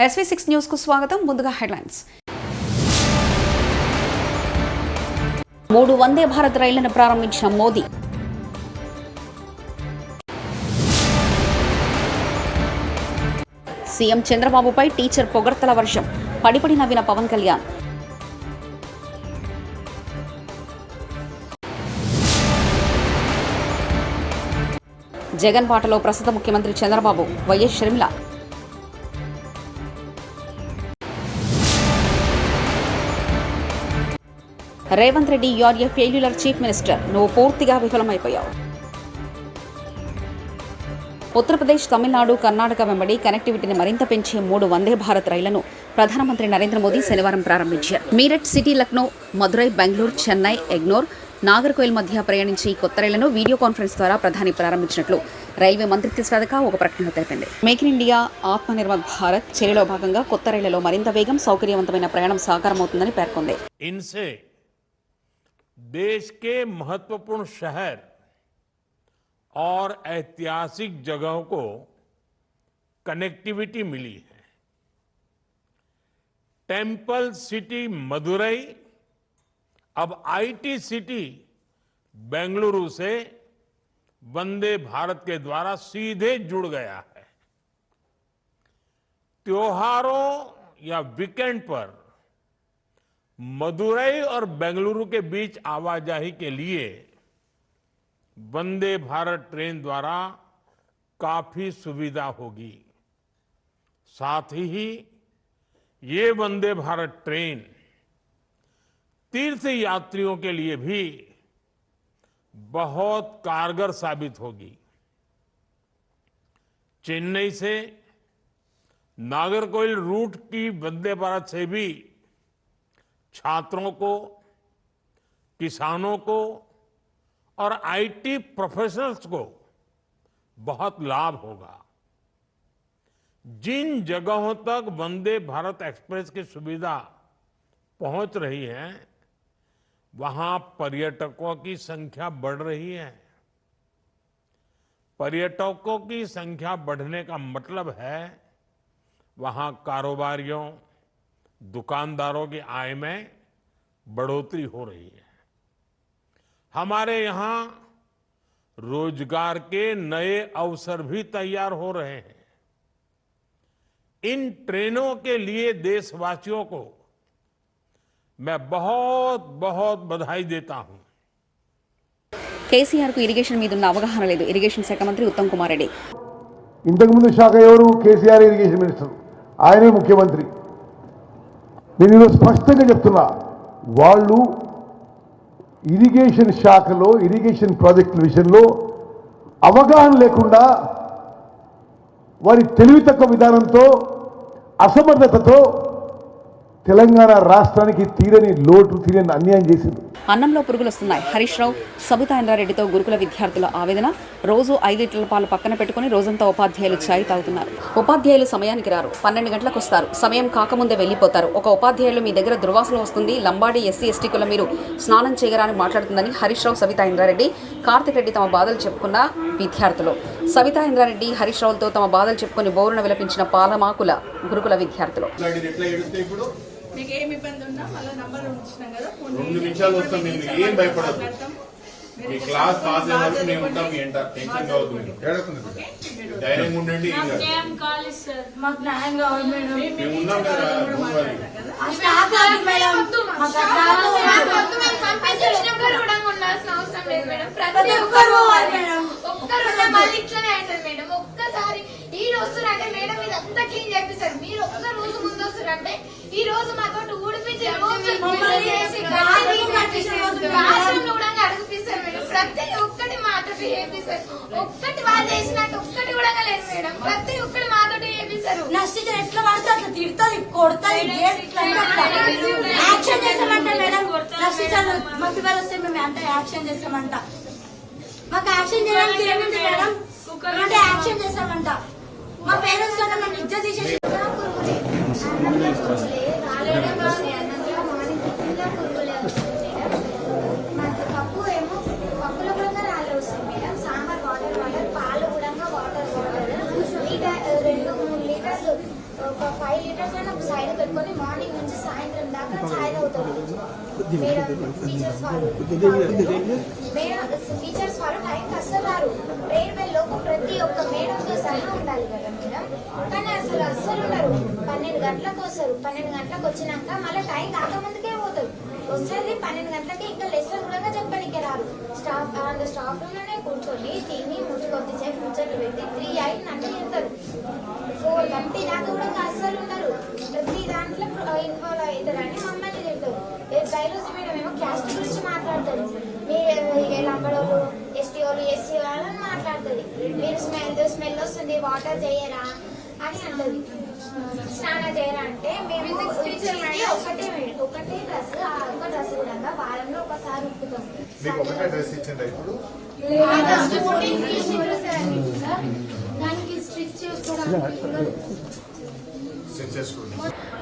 SV6 news కు స్వాగతం. ముందుగా హెడ్లైన్స్. 3 వందే భారత్ రైళ్లను ప్రారంభించిన మోదీ. సీఎం చంద్రబాబుపై టీచర్ పొగడ్తల వర్షం. పడిపడి నవ్విన పవన్ కళ్యాణ్. జగన్ బాటలో ప్రస్తుత ముఖ్యమంత్రి Chandrababu, YS Sharmila. Revanth Reddy, you are a failure chief minister. నువ్వు పూర్తిగా విఫలమైపోయావు. ఉత్తరప్రదేశ్, తమిళనాడు, కర్ణాటక వెంబడి కనెక్టివిటీని మరింత పెంచే 3 వందే భారత్ రైళ్లను ప్రధానమంత్రి నరేంద్ర మోదీ శనివారం ప్రారంభించారు. మీరట్ సిటీ, లక్నో, మదురై, బెంగళూరు, చెన్నై, ఎగ్నోర్, నాగర్కోయిల్ మధ్య ప్రయాణించే ఈ కొత్త రైళ్లను వీడియో కాన్ఫరెన్స్ ద్వారా ప్రధాని ప్రారంభించినట్లు రైల్వే మంత్రిత్వ శాఖ ఒక ప్రకటనలో తెలిపింది. Make in India, Atmanirbhar Bharat చర్యలో భాగంగా కొత్త రైళ్లలో మరింత వేగం, సౌకర్యవంతమైన ప్రయాణం సాకారమవుతుందని పేర్కొంది. देश के महत्वपूर्ण शहर और ऐतिहासिक जगहों को कनेक्टिविटी मिली है. टेम्पल सिटी मदुरई अब आईटी सिटी बेंगलुरु से वंदे भारत के द्वारा सीधे जुड़ गया है. त्योहारों या वीकेंड पर मदुरई और बेंगलुरु के बीच आवाजाही के लिए वंदे भारत ट्रेन द्वारा काफी सुविधा होगी. साथ ही ये वंदे भारत ट्रेन तीर्थ यात्रियों के लिए भी बहुत कारगर साबित होगी. चेन्नई से नागरकोइल रूट की वंदे भारत से भी छात्रों को, किसानों को और आईटी प्रोफेशनल्स को बहुत लाभ होगा. जिन जगहों तक वंदे भारत एक्सप्रेस की सुविधा पहुंच रही है, वहां पर्यटकों की संख्या बढ़ रही है. पर्यटकों की संख्या बढ़ने का मतलब है वहां कारोबारियों, दुकानदारों की आय में बढ़ोतरी हो रही है. हमारे यहां रोजगार के नए अवसर भी तैयार हो रहे हैं. इन ट्रेनों के लिए देशवासियों को मैं बहुत बहुत बधाई देता हूं. కేసీఆర్ కు ఇరిగేషన్ మీద ఉన్న అవగాహన లేదు. ఇరిగేషన్ శాఖ మంత్రి ఉత్తమ్ కుమార్ రెడ్డి. ఇంతకుముందు శాఖ ఎవరు? కేసీఆర్ ఇరిగేషన్ మినిస్టర్, ఆయనే ముఖ్యమంత్రి. నేను స్పష్టంగా చెప్తున్నా, వాళ్ళు ఇరిగేషన్ శాఖలో ఇరిగేషన్ ప్రాజెక్టుల విషయంలో అవగాహన లేకుండా వారి తెలివి తక్కువ విధానంతో, అసమర్థతతో తెలంగాణ రాష్ట్రానికి తీరని లోటు, తీరని అన్యాయం చేసింది. అన్నంలో పురుగులు వస్తున్నాయి. హరీష్ రావు, సబితా ఇంద్రారెడ్డితో గురుకుల విద్యార్థుల ఆవేదన. రోజు 5 లీటర్ల పాలు పక్కన పెట్టుకుని రోజంతా ఉపాధ్యాయులు ఛాయ్ తాగుతున్నారు. ఉపాధ్యాయులు సమయానికి రారు. 12 గంటలకు వస్తారు. సమయం కాకముందే వెళ్లిపోతారు. ఒక ఉపాధ్యాయులు మీ దగ్గర దుర్వాసన వస్తుంది, లంబాడి ఎస్సీ ఎస్టీ కుల మీరు స్నానం చేయగలని మాట్లాడుతుందని హరీష్ రావు, సబితా ఇంద్రారెడ్డి, కార్తిక్ రెడ్డి తమ బాధలు చెప్పుకున్న విద్యార్థులు. సబితా ఇంద్రారెడ్డి, హరీష్ రావులతో తమ బాధలు చెప్పుకుని బోరున విలపించిన పాలమాకుల గురుకుల విద్యార్థులు. మీకు ఏమి ఇబ్బంది ఉన్నా మళ్ళీ నంబర్ ఉంచినాం కదా, 2 నిమిషాలు వస్తాం. మేము ఏం భయపడదు. మీ క్లాస్ పాస్ అయ్యే వరకు మేము ఉంటాం. మీ ఎంటర్ టెన్షన్ కావద్దు. మీరు ధైర్యంగా ఉండండి. మాకు న్యాయం కావాలి మేడం. మేము ఉన్నాం కదా. ఒక్కసారి ఈ రోజు అంటే మేడం ఇదంతా క్లీన్ చేపిస్తారు. మీరు ఒక్క రోజు ముందు వస్తారంటే ఈ రోజు మాతో ఊడిపించి అడుగుపిస్తారు మేడం. ప్రతి ఒక్కటి మాతో చేపిస్తారు. ఒక్కటి వాళ్ళు చేసినట్టు ఒక్కటి కూడా లేదు మేడం. ప్రతి ఒక్కటి మాతో చేపిస్తారు. నష్టించారు ఎట్లా పడితే అట్లా తిడుతుంది, కొడుతుంది. Action చేస్తామంట madam. నష్టించారు మాకు ఇవాళ వస్తే మేము అంటే యాక్షన్ చేస్తామంట. మాకు యాక్షన్ చేయడానికి ఏమిటి మేడం? అంటే యాక్షన్ చేస్తామంట. మా పేరెంట్స్ లో నన్ను ఇజ్జత్ తీసేసి పప్పులో కూడా రాళ్ళు వస్తాయి మేడం. సాంబార్ వాటర్, పాలు కూడా వాటర్, 2-3 లీటర్లు, ఒక 5 5 లీటర్స్ అయినా సైడ్ పెట్టుకొని మార్నింగ్ నుంచి సాయంత్రం దాకా ఛాయ్ తాగుతారు మేడం. టీచర్స్ వాళ్ళు టైంకి అస్సలు రారు. ప్రేయర్ బెల్ లోపు ప్రతి ఒక్క మేడంతో సహా ఉండాలి కదా మేడం. కానీ అస్సలు ఉండరు. 12 గంటలకు వస్తారు. 12 గంటలకు వచ్చినాక మళ్ళీ టైం కాకముందుకే పోతారు. వస్తుంది 12 గంటలకి ఇంకా లెసన్ కూడా చెప్పడానికి రారు. స్టాఫ్ రూమ్ లోనే కూర్చొని తిని కొద్దిసేపు ముచ్చట్లు పెట్టి 3 అంటే చెప్తారు. 4:30 దాకా కూడా అస్సలు ఉండరు. ప్రతి దాంట్లో ఇన్వాల్వ్ అవుతారని మమ్మల్ని చెప్తారు. బైరోజు మేడం ఏమో క్యాస్ట్ గురించి మాట్లాడతారు. మీరు లంబడోళ్ళు, ఎస్టీ వాళ్ళు, ఎస్సీ వాళ్ళని మాట్లాడుతుంది. మీరు స్మెల్ వస్తుంది, వాటర్ చేయరా అని అంటది. స్నానం చేయరా అంటే మేము ఒకటే డ్రెస్, ఒక డ్రెస్ కూడా వారంలో ఒకసారి ఉప్పుతాం. దానికి స్టిచ్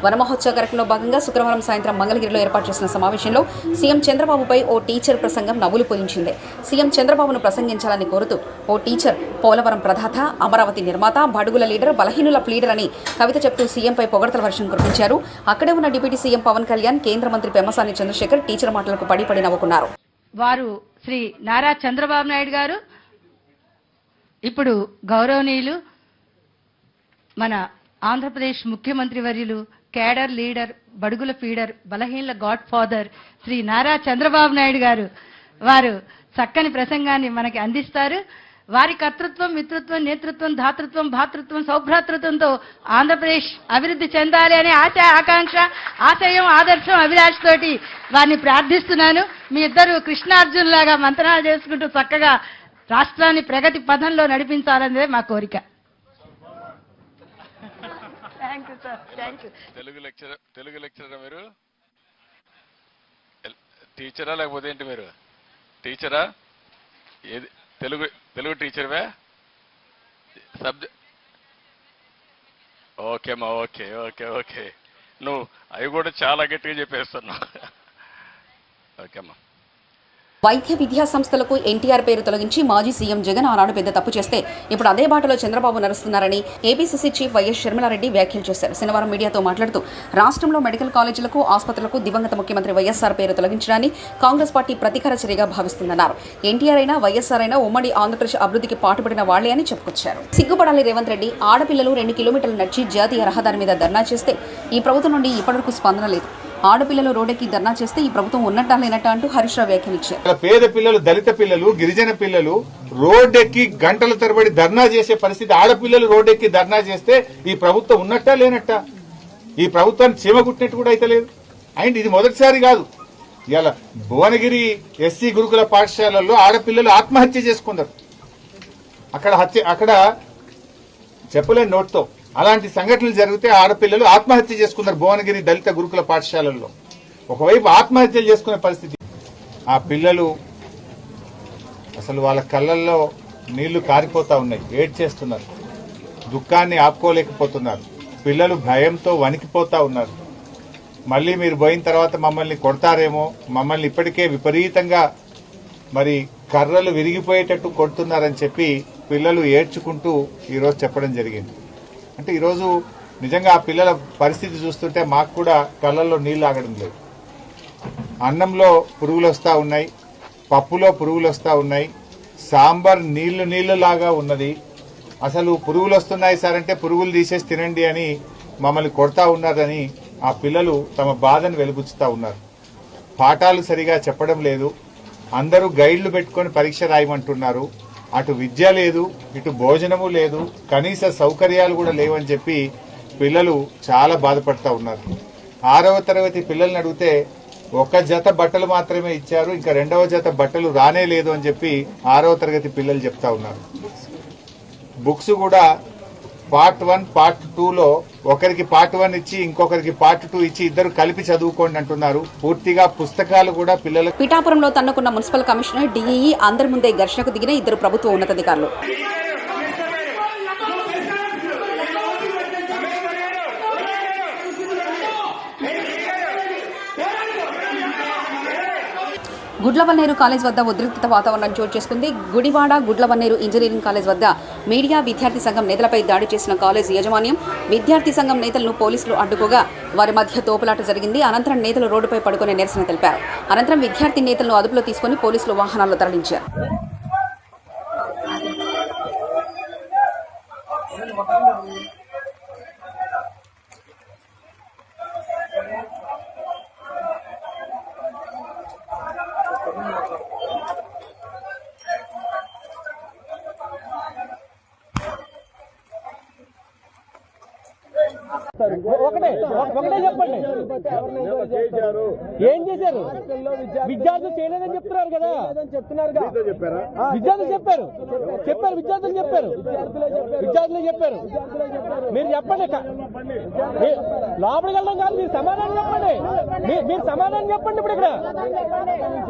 వన మహోత్సవ కార్యక్రమంలో భాగంగా శుక్రవారం సాయంత్రం మంగళగిరిలో ఏర్పాటు చేసిన సమావేశంలో సీఎం చంద్రబాబుపై ఓ టీచర్ ప్రసంగం నవ్వులు పూయించింది. సీఎం చంద్రబాబును ప్రసంగించాలని కోరుతూ ఓ టీచర్ పోలవరం ప్రదాత, అమరావతి నిర్మాత, బడుగుల లీడర్, బలహీనుల ప్లీడర్ అని కవిత చెప్తూ సీఎంపై పొగడ్తల వర్షం కురిపించారు. అక్కడే ఉన్న డిప్యూటీ సీఎం పవన్ కళ్యాణ్, కేంద్ర మంత్రి పెమ్మసాని చంద్రశేఖర్ టీచర్ మాటలకు పడి నవ్వుకున్నారు. వారు శ్రీ నారా చంద్రబాబు నాయుడు గారు ఇప్పుడు గౌరవనీయులు మన ఆంధ్రప్రదేశ్ ముఖ్యమంత్రి వర్యులు, కేడర్ లీడర్, బడుగుల feeder, బలహీనల God father Shri Nara Chandrababu Naidu గారు వారు చక్కని ప్రసంగాన్ని మనకి అందిస్తారు. వారి కర్తృత్వం, మిత్రత్వం, నేతృత్వం, ధాతృత్వం, భాతృత్వం, సౌభ్రాతృత్వంతో ఆంధ్రప్రదేశ్ అభివృద్ధి చెందాలి అనే ఆశ, ఆకాంక్ష, ఆశయం, ఆదర్శం, అభిలాష తోటి వారిని ప్రార్థిస్తున్నాను. మీ ఇద్దరు కృష్ణార్జున్ లాగా మంత్రాలు చేసుకుంటూ చక్కగా రాష్ట్రాన్ని ప్రగతి పథంలో నడిపించాలనేదే మా కోరిక. తెలుగు లెక్చరరా మీరు? టీచరా లేకపోతే ఏంటి మీరు? టీచరా? ఏది తెలుగు టీచర్వే? సబ్జెక్ట్ ఓకేమ్మా, ఓకే ఓకే ఓకే. నువ్వు అవి కూడా చాలా గట్టిగా చెప్పేస్తున్నావు. ఓకేమ్మా. వైద్య విద్యా సంస్థలకు ఎన్టీఆర్ పేరు తొలగించి మాజీ సీఎం జగన్ ఆనాడు పెద్ద తప్పు చేస్తే ఇప్పుడు అదే బాటలో Chandrababu నడుస్తున్నారని APCC chief YS Sharmila Reddy వ్యాఖ్యలు చేశారు. శనివారం మీడియాతో మాట్లాడుతూ రాష్ట్రంలో మెడికల్ కాలేజీలకు, ఆసుపత్రులకు దివంగత ముఖ్యమంత్రి వైఎస్ఆర్ పేరు తొలగించడాన్ని కాంగ్రెస్ పార్టీ ప్రతీకార చర్యగా భావిస్తుందన్నారు. ఎన్టీఆర్ అయినా వైఎస్ఆర్ అయినా ఉమ్మడి ఆంధ్రప్రదేశ్ అభివృద్ధికి పాటుపడిన వాళ్లే అని చెప్పుకొచ్చారు. సిగ్గుపడాలి రేవంత్ రెడ్డి. ఆడపిల్లలు 2 కిలోమీటర్లు నడిచి జాతీయ రహదారి మీద ధర్నా చేస్తే ఈ ప్రభుత్వం నుండి ఇప్పటివరకు స్పందన లేదు. ఆడపిల్లలు రోడ్డెక్కి ధర్నా చేస్తే ఈ ప్రభుత్వం ఉన్నట్టా లేనట్టా అంటూ హరీష్ రావు వ్యాఖ్యానించారు. పేద పిల్లలు, దళిత పిల్లలు, గిరిజన పిల్లలు రోడ్డెక్కి గంటల తరబడి ధర్నా చేసే పరిస్థితి. ఆడపిల్లలు రోడ్డెక్కి ధర్నా చేస్తే ఈ ప్రభుత్వం ఉన్నట్టా లేనట్టా? ఈ ప్రభుత్వాన్ని చీమగుట్టినట్టు కూడా అయితే లేదు. అండ్ ఇది మొదటిసారి కాదు. ఇలా భువనగిరి ఎస్సీ గురుకుల పాఠశాలల్లో ఆడపిల్లలు ఆత్మహత్య చేసుకున్నారు. అక్కడ చెప్పలేని నోట్తో అలాంటి సంఘటనలు జరిగితే ఆడపిల్లలు ఆత్మహత్య చేసుకున్నారు భువనగిరి దళిత గురుకుల పాఠశాలల్లో. ఒకవైపు ఆత్మహత్యలు చేసుకునే పరిస్థితి. ఆ పిల్లలు అసలు వాళ్ళ కళ్ళల్లో నీళ్లు కారిపోతా ఉన్నాయి, ఏడ్చేస్తున్నారు, దుఃఖాన్ని ఆపుకోలేకపోతున్నారు. పిల్లలు భయంతో వణికిపోతా ఉన్నారు. మళ్ళీ మీరు పోయిన తర్వాత మమ్మల్ని కొడతారేమో, మమ్మల్ని ఇప్పటికే విపరీతంగా మరి కర్రలు విరిగిపోయేటట్టు కొడుతున్నారని చెప్పి పిల్లలు ఏడ్చుకుంటూ ఈరోజు చెప్పడం జరిగింది. అంటే ఈరోజు నిజంగా ఆ పిల్లల పరిస్థితి చూస్తుంటే మాకు కూడా కళ్ళల్లో నీళ్లు ఆగడం లేదు. అన్నంలో పురుగులు వస్తూ ఉన్నాయి, పప్పులో పురుగులు వస్తూ ఉన్నాయి, సాంబార్ నీళ్లు లాగా ఉన్నది. అసలు పురుగులు వస్తున్నాయి సార్ అంటే పురుగులు తీసేసి తినండి అని మమ్మల్ని కొడతా ఉన్నారని ఆ పిల్లలు తమ బాధను వెలిబుచ్చుతా ఉన్నారు. పాఠాలు సరిగా చెప్పడం లేదు, అందరూ గైడ్లు పెట్టుకొని పరీక్ష రాయమంటున్నారు. అటు విద్య లేదు, ఇటు భోజనము లేదు, కనీస సౌకర్యాలు కూడా లేవని చెప్పి పిల్లలు చాలా బాధపడతా ఉన్నారు. 6వ తరగతి పిల్లల్ని అడిగితే 1 జత బట్టలు మాత్రమే ఇచ్చారు, ఇంకా 2వ జత బట్టలు రానే లేదు అని చెప్పి 6వ తరగతి పిల్లలు చెప్తా ఉన్నారు. బుక్స్ కూడా పార్ట్ 1, పార్ట్ 2లో ఒకరికి పార్ట్ 1 ఇచ్చి ఇంకొకరికి పార్ట్ 2 ఇచ్చి ఇద్దరు కలిపి చదువుకోండి అంటున్నారు. పూర్తిగా పుస్తకాలు కూడా పిల్లలకు. పిఠాపురంలో తన్నుకున్న మున్సిపల్ కమిషనర్, డీఈఈ అందరి ముందే ఘర్షణకు దిగిన 2 ప్రభుత్వ ఉన్నతాధికారులు. గుడ్లవన్నేరు కాలేజ్ వద్ద ఉద్రిక్తత వాతావరణం చోటు చేసుకుంది. గుడివాడ గుడ్లవన్నేరు ఇంజనీరింగ్ కాలేజ్ వద్ద మీడియా విద్యార్థి సంఘం నేతలపై దాడి చేసిన కాలేజ్ యాజమాన్యం విద్యార్థి సంఘం నేతలను పోలీసులు అడ్డుకోగా వారి మధ్య తోపులాట జరిగింది. అనంతరం నేతలు రోడ్డుపై పడుకుని నిరసన తెలిపారు. అనంతరం విద్యార్థి నేతలను అదుపులో తీసుకుని పోలీసులు వాహనాల్లో తరలించారు. ఒకటే చెప్పండి, ఏం చేశారు? విద్యార్థులు చేయలేదని చెప్తున్నారు కదా, విద్యార్థులు చెప్పారు. మీరు చెప్పండి, లోపలికి వెళ్ళడం కాదు, మీరు సమాధానం చెప్పండి. మీరు సమాధానం చెప్పండి. ఇప్పుడు ఇక్కడ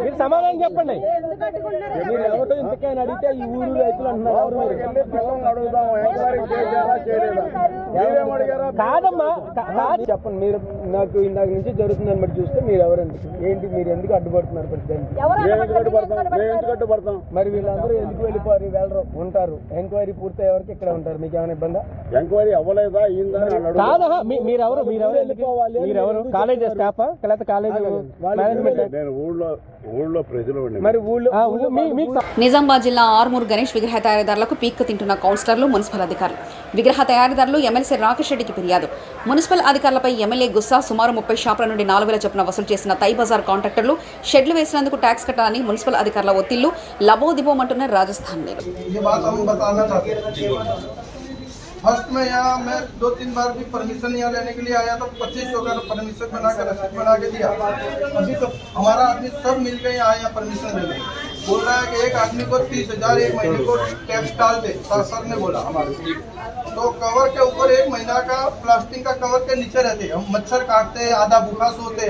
మీరు సమాధానం చెప్పండి. మీరు ఎవరితో ఇంతకైనా అడిగితే ఈ ఊరు రైతులు అంటున్నారు. కాదమ్మా, చెప్పండి. మీరు నాకు ఇందాక నుంచి జరుగుతుందని బట్టి చూస్తే మీరు ఎవరండి, ఏంటి, మీరు ఎందుకు అడ్డుపడుతున్నారు? మరి వీళ్ళందరూ ఎందుకు వెళ్ళిపోరు, వెళ్ళరు, ఉంటారు. ఎంక్వైరీ పూర్తయ్యే వరకు ఇక్కడ ఉంటారు. మీకు ఏమైనా ఇబ్బంది? ఎంక్వైరీ అవ్వలేదా? కాదా? మీరెవరు? మీరెవరు? కాలేజ్ స్టాఫా లేకపోతే కాలేజ్ మేనేజ్మెంట్? ఊళ్ళో ప్రజలు. మరి ఊళ్ళో నిజామాబాద్ జిల్లా ఆర్మూర్ గణేష్ విగ్రహ తయారీదారులకు పీక్కు తింటున్న కౌన్సిలర్లు, మున్సిపల్ అధికారులు. విగ్రహ తయారీదారులు ఎమ్మెల్సీ రాకేష్ రెడ్డికి ఫిర్యాదు. మున్సిపల్ అధికారులపై ఎమ్మెల్యే గుస్సా. సుమారు 30 షాపుల నుండి 4,000 చొప్పున వసూలు చేసిన తై బజార్ కాంట్రాక్టర్లు షెడ్లు వేసినందుకు ట్యాక్స్ కట్టాలని మున్సిపల్ అధికారుల ఒత్తిళ్లు లబోదిబోమంటున్న రాజస్థాన్ నేలు. फर्स्ट में यहाँ मैं 2-3 बार भी परमिशन यहाँ लेने के लिए आया तो 2500 का परमिशन बनाकर रसीद बना के दिया। अभी तो हमारा आदमी सब मिल के यहाँ आया परमिशन लेने, बोल रहा है कि एक आदमी को 30,000 एक महीने को टैक्स डाल दे। सर ने बोला हमारे, तो कवर के ऊपर 1 महीना का प्लास्टिक का कवर के नीचे रहते, हम मच्छर काटते, आधा भूखा सोते,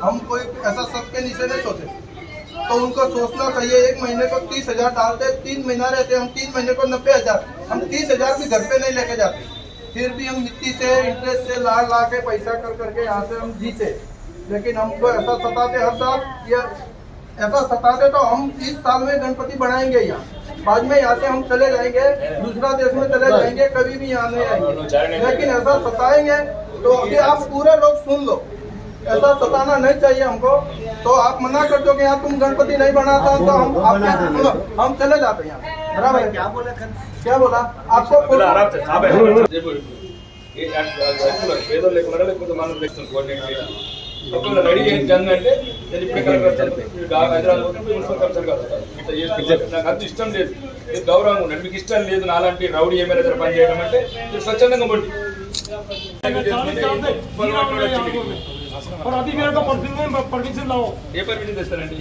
हम कोई ऐसा सब के नीचे नहीं सोते। तो उनको सोचना चाहिए, 1 महीने को 30,000 डालते, 3 महीना रहते, हम 3 महीने को 90,000, हम 30,000 भी घर पे नहीं लेके जाते। फिर भी हम मिट्टी से इंटरेस्ट से ला के पैसा कर करके यहाँ से हम जीते। लेकिन हमको ऐसा सताते हर साल, ये ऐसा सताते तो हम इस साल में गणपति बनाएंगे यहाँ, बाद में यहाँ से हम चले जाएंगे, दूसरा देश में चले जाएंगे, कभी भी यहाँ नहीं आएंगे। लेकिन ऐसा सताएंगे तो अभी आप पूरे लोग सुन लो, ऐसा सताना नहीं चाहिए हमको। तो आप मना कर दो कि यहाँ तुम गणपति नहीं बनाता तो हम चले जाते हैं यहाँ। बराबर? क्या बोला आपको? రెడీ చేయించంటే నేను ఇప్పుడే కలెక్టర్ హైదరాబాద్ మున్సిపల్ కమిషనర్ గారు నాకు అంత ఇష్టం లేదు, మీరు గౌరవం ఉండండి. మీకు ఇష్టం లేదు నాలాంటి రౌడీ ఎమ్మెల్యే దగ్గర పని చేయడం అంటే మీరు స్వచ్ఛందంగా పడి ఏ పర్మిషన్ తెస్తారండి?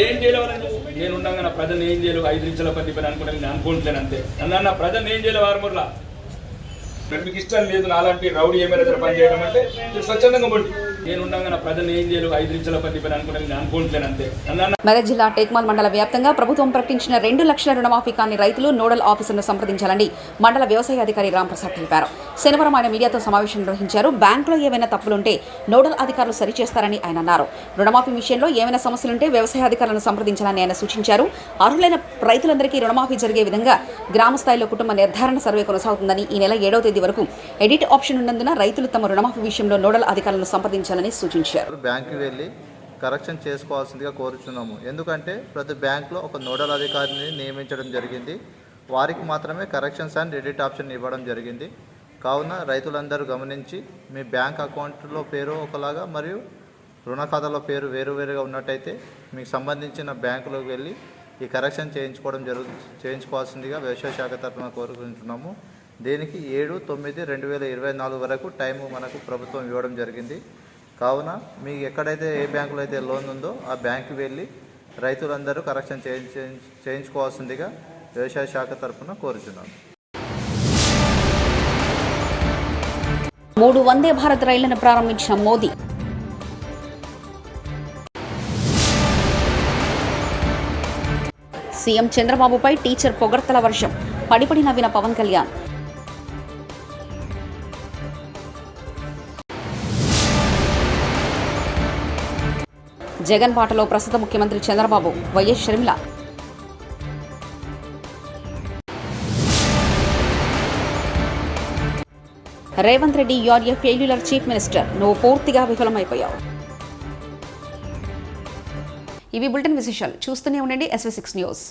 ఏం చేయలేవారండి? నేను ఉండగా నా ప్రజలు ఏం చేయలేవు, 5 నిమిషాల పని అనుకుంటాను, నేను అనుకుంటున్నాను అంతే. అన్న నా ప్రజలు ఏం చేయలేవు ఆరుమూర్లా, మీకు ఇష్టం లేదు నాలాంటి రౌడీ ఎమ్మెల్యే దగ్గర పని చేయడం అంటే మీరు స్వచ్ఛందంగా పడి. నేను ఉండగా నా ప్రజలు ఏం చేయలేవు, 5 నిమిషాల పని అనుకుంటాను, నేను అనుకుంటున్నాను అంతే. మెదక్ జిల్లా టేక్మాల్ మండల వ్యాప్తంగా ప్రభుత్వం ప్రకటించిన 2 లక్షల రుణమాఫీ కాని రైతులు నోడల్ ఆఫీసర్ను సంప్రదించాలని మండల వ్యవసాయ అధికారి రాంప్రసాద్ తెలిపారు. శనివారం ఆయన మీడియాతో సమావేశం నిర్వహించారు. బ్యాంకులో ఏవైనా తప్పులుంటే నోడల్ అధికారులు సరిచేస్తారని ఆయన అన్నారు. రుణమాఫీ విషయంలో ఏమైనా సమస్యలుంటే వ్యవసాయ అధికారులను సంప్రదించాలని ఆయన సూచించారు. అర్హులైన రైతులందరికీ రుణమాఫీ జరిగే విధంగా గ్రామ స్థాయిలో కుటుంబ నిర్ధారణ సర్వే కొనసాగుతుందని, ఈ నెల 7వ తేదీ వరకు ఎడిట్ ఆప్షన్ ఉన్నందున రైతులు తమ రుణమాఫీ విషయంలో నోడల్ అధికారులను సంప్రదించాలని సూచించారు. బ్యాంకు వెళ్ళి కరెక్షన్ చేసుకోవాల్సిందిగా కోరుచున్నాము. ఎందుకంటే ప్రతి బ్యాంకులో ఒక నోడల్ అధికారిని నియమించడం జరిగింది. వారికి మాత్రమే కరెక్షన్స్ అండ్ ఎడిట్ ఆప్షన్ ఇవ్వడం జరిగింది. కావున రైతులందరూ గమనించి మీ బ్యాంక్ అకౌంట్లో పేరు ఒకలాగా మరియు రుణ ఖాతాలో పేరు వేరువేరుగా ఉన్నట్టయితే మీకు సంబంధించిన బ్యాంకులోకి వెళ్ళి ఈ కరెక్షన్ చేయించుకోవాల్సిందిగా వ్యవసాయ శాఖ తరఫున కోరుకుంటున్నాము. దీనికి 7/9/2024 వరకు టైము మనకు ప్రభుత్వం ఇవ్వడం జరిగింది. కావున మీకు ఎక్కడైతే ఏ బ్యాంకులో అయితే లోన్ ఉందో ఆ బ్యాంకు వెళ్ళి రైతులందరూ కరెక్షన్ చేయించుకోవాల్సిందిగా వ్యవసాయ శాఖ తరఫున కోరుచున్నాను. 3 వందే భారత్ రైళ్లను ప్రారంభించిన మోదీ. సీఎం చంద్రబాబుపై టీచర్ పొగడ్తల వర్షం, పడిపడి నవ్విన పవన్ కళ్యాణ్. జగన్ బాటలో ప్రస్తుత ముఖ్యమంత్రి Chandrababu, YS Sharmila. Revanth Reddy, you are a failure chief minister. నువ్వు పూర్తిగా విఫలమైపోయావు. ఇవి బులెటిన్ విశేషాలు. చూస్తూనే ఉండండి SV6 న్యూస్.